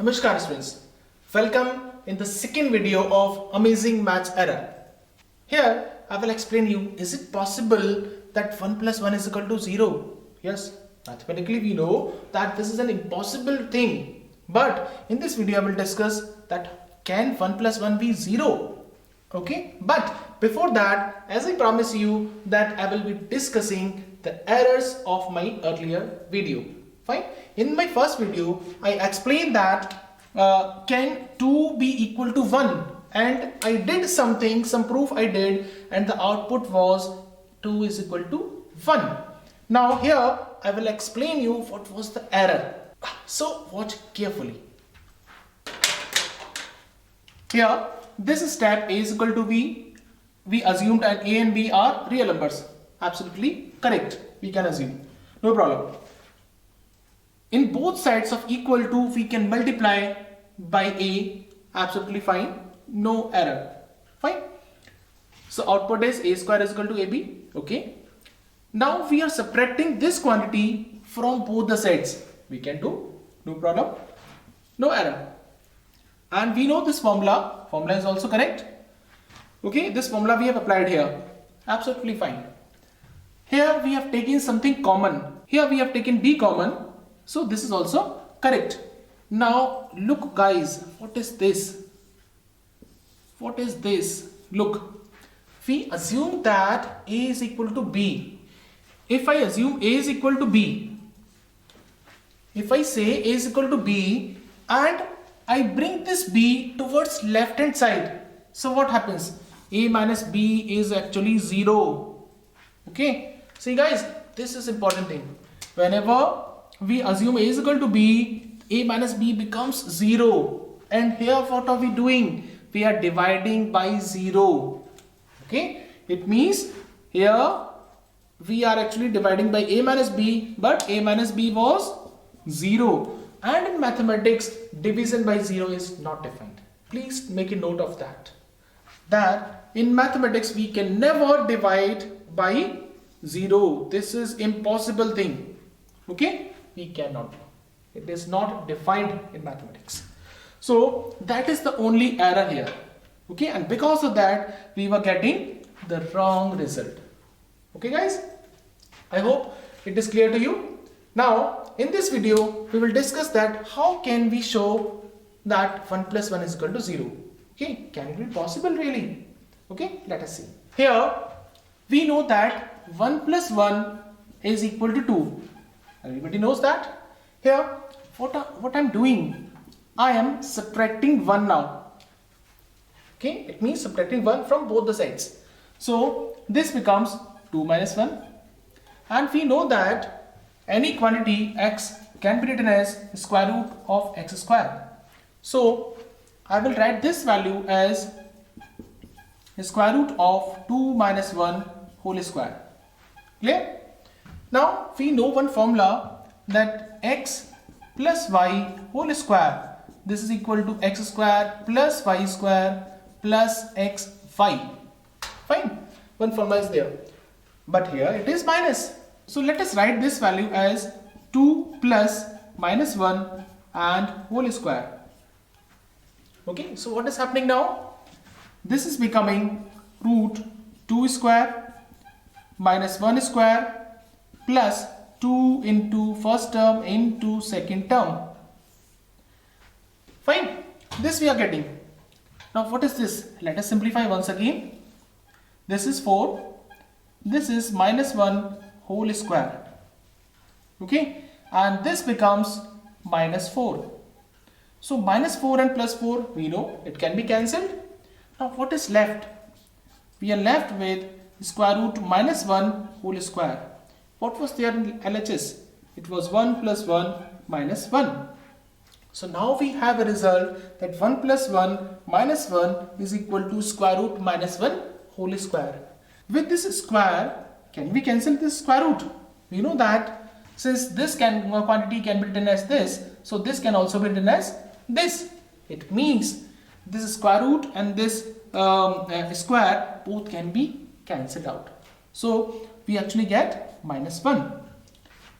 Namaskar students, welcome in the second video of Amazing Maths Error. Here I will explain you, is it possible that 1 plus 1 is equal to 0? Yes, mathematically we know that this is an impossible thing. But in this video I will discuss that can 1 plus 1 be 0? Okay, but before that, as I promise you that I will be discussing the errors of my earlier video. Fine. In my first video, I explained that can 2 be equal to 1, and I did some proof I did, and the output was 2 is equal to 1. Now here I will explain you what was the error. So watch carefully. Here this step A is equal to B. We assumed that A and B are real numbers. Absolutely correct. We can assume. No problem. In both sides of equal to, we can multiply by A. Absolutely fine. No error. Fine. So output is A square is equal to AB. Okay. Now we are subtracting this quantity from both the sides. We can do. No problem. No error. And we know this formula. Formula is also correct. Okay. This formula we have applied here. Absolutely fine. Here we have taken something common. Here we have taken B common. So this is also correct. Now look guys, what is this? What is this? Look, we assume that A is equal to B. If I assume A is equal to B, if I say A is equal to B and I bring this B towards left hand side, so what happens? A minus B is actually 0. Okay, see guys, this is important thing. Whenever we assume A is equal to B, A minus B becomes 0. And here what are we doing? We are dividing by 0. Okay, it means here we are actually dividing by A minus B, but A minus B was 0. And in mathematics, division by 0 is not defined. Please make a note of that. That in mathematics we can never divide by 0. This is impossible thing. Okay, we cannot do. It is not defined in mathematics. So that is the only error here. Okay, and because of that we were getting the wrong result. Okay guys, I hope it is clear to you. Now in this video we will discuss that how can we show that 1 plus 1 is equal to 0. Okay, can it be possible really? Okay, let us see. Here we know that 1 plus 1 is equal to 2. Everybody knows that. Here what I'm doing, I am subtracting 1 now. Okay, it means subtracting 1 from both the sides. So this becomes 2 minus 1, and we know that any quantity x can be written as square root of x square. So I will write this value as square root of 2 minus 1 whole square. Clear? Now we know one formula that x plus y whole square, this is equal to x square plus y square plus xy. Fine, one formula is there, but here it is minus. So let us write this value as 2 plus minus 1 and whole square. Okay, so what is happening now? This is becoming root 2 square minus 1 square plus 2 into first term into second term. Fine, this we are getting. Now what is this? Let us simplify once again. This is 4. This is minus 1 whole square. Okay, and this becomes minus 4. So minus 4 and plus 4, we know it can be cancelled. Now what is left? We are left with square root minus 1 whole square. What was there in LHS? It was 1 plus 1 minus 1. So now we have a result that 1 plus 1 minus 1 is equal to square root minus 1 whole square. With this square, can we cancel this square root? We know that since this quantity can be written as this, so this can also be written as this. It means this square root and this square both can be cancelled out. So we actually get minus 1.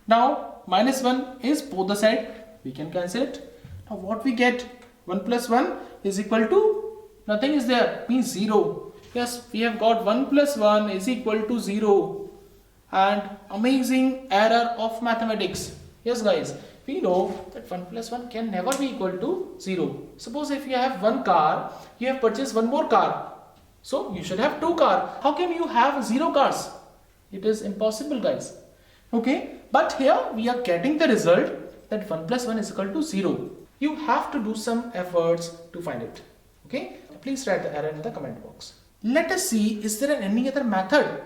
Now minus 1 is both the side, we can cancel it. Now what we get? 1 plus 1 is equal to, nothing is there, means 0. Yes, we have got 1 plus 1 is equal to 0. And amazing error of mathematics. Yes guys, we know that 1 plus 1 can never be equal to 0. Suppose if you have one car, you have purchased one more car. So you should have two cars. How can you have 0 cars? It is impossible guys. Okay, but here we are getting the result that 1 plus 1 is equal to 0. You have to do some efforts to find it. Okay, please write the error in the comment box. Let us see, is there any other method?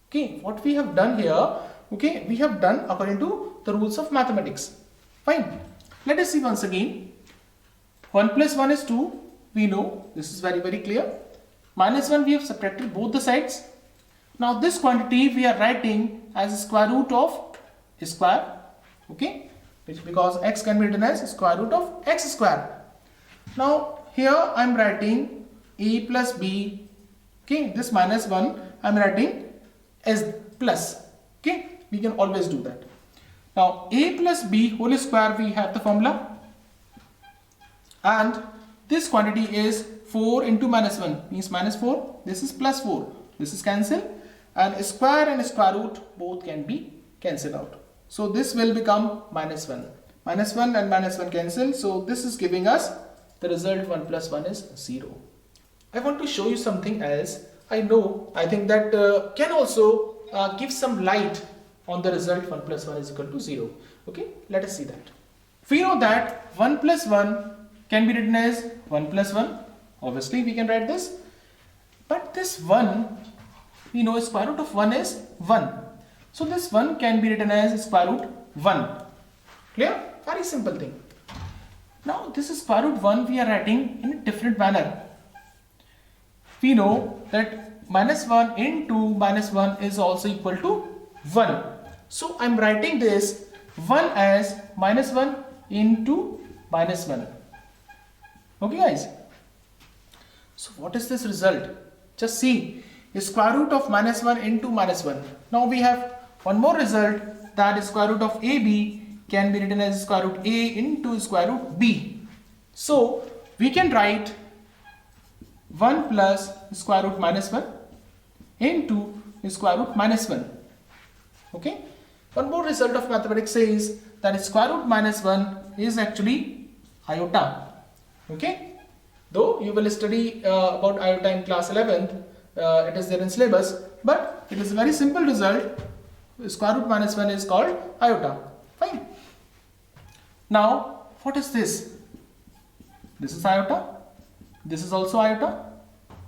Okay, what we have done here, okay, we have done according to the rules of mathematics. Fine. Let us see once again. 1 plus 1 is 2. We know this is very clear. Minus 1 we have subtracted both the sides. Now this quantity we are writing as square root of square. Okay, because x can be written as square root of x square. Now here I am writing a plus b. Okay, this minus 1 I am writing as plus. Okay, we can always do that. Now a plus b whole square, we have the formula, and this quantity is 4 into minus 1 means minus 4. This is plus 4. This is cancelled, and square and square root both can be cancelled out. So this will become minus 1. Minus 1 and minus 1 cancel. So this is giving us the result 1 plus 1 is 0. I want to show you something else. I think that can also give some light on the result 1 plus 1 is equal to 0. Okay, let us see that. We know that 1 plus 1 can be written as 1 plus 1. Obviously we can write this. But this 1, we know square root of 1 is 1. So this 1 can be written as square root 1. Clear? Very simple thing. Now this is square root 1 we are writing in a different manner. We know that minus 1 into minus 1 is also equal to 1. So I am writing this 1 as minus 1 into minus 1. Okay guys. So what is this result? Just see, square root of minus 1 into minus 1. Now we have one more result, that is square root of AB can be written as square root A into square root B. So we can write 1 plus square root minus 1 into square root minus 1. Okay. One more result of mathematics says that square root minus 1 is actually iota. Okay. Though you will study about iota in class 11th, it is there in syllabus, but it is a very simple result. Square root minus 1 is called iota. Fine. Now what is this? This is iota. This is also iota.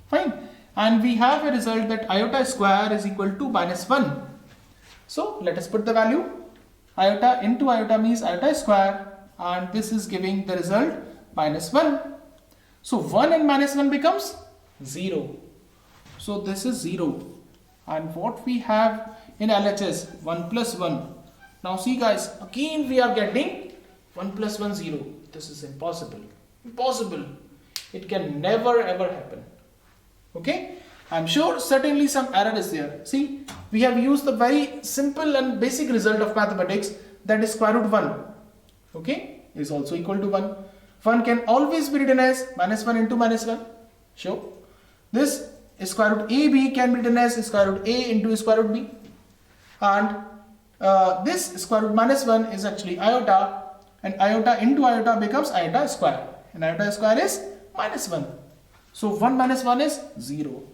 Fine. And we have a result that iota square is equal to minus 1. So let us put the value. Iota into iota means iota square, and this is giving the result minus 1. So 1 and minus 1 becomes 0. So this is 0. And what we have in LHS, 1 plus 1. Now see guys, again we are getting 1 plus 1 0. This is impossible. Impossible. It can never ever happen. Okay. I'm sure certainly some error is there. See, we have used the very simple and basic result of mathematics, that is square root 1. Okay, is also equal to 1. 1 can always be written as minus 1 into minus 1. Sure. This square root AB can be written as square root A into square root B. And this square root minus 1 is actually iota, and iota into iota becomes iota square. And iota square is minus 1. So 1 minus 1 is 0.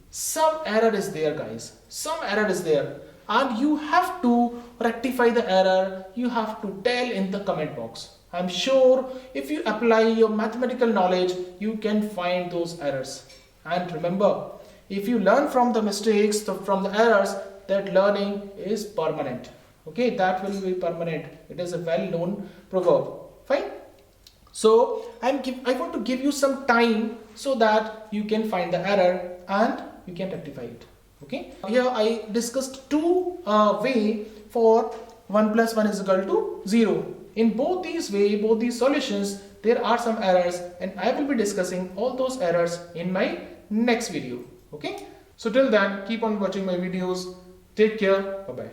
Some error is there guys. Some error is there. And you have to rectify the error. You have to tell in the comment box. I'm sure if you apply your mathematical knowledge, you can find those errors. And remember, if you learn from the mistakes, from the errors, that learning is permanent. Okay, that will be permanent. It is a well-known proverb. Fine. So I want to give you some time so that you can find the error and you can rectify it. Okay. Here I discussed two ways for 1 plus 1 is equal to 0. In both these ways, both these solutions, there are some errors, and I will be discussing all those errors in my next video. Okay. So till then, keep on watching my videos. Take care. Bye bye.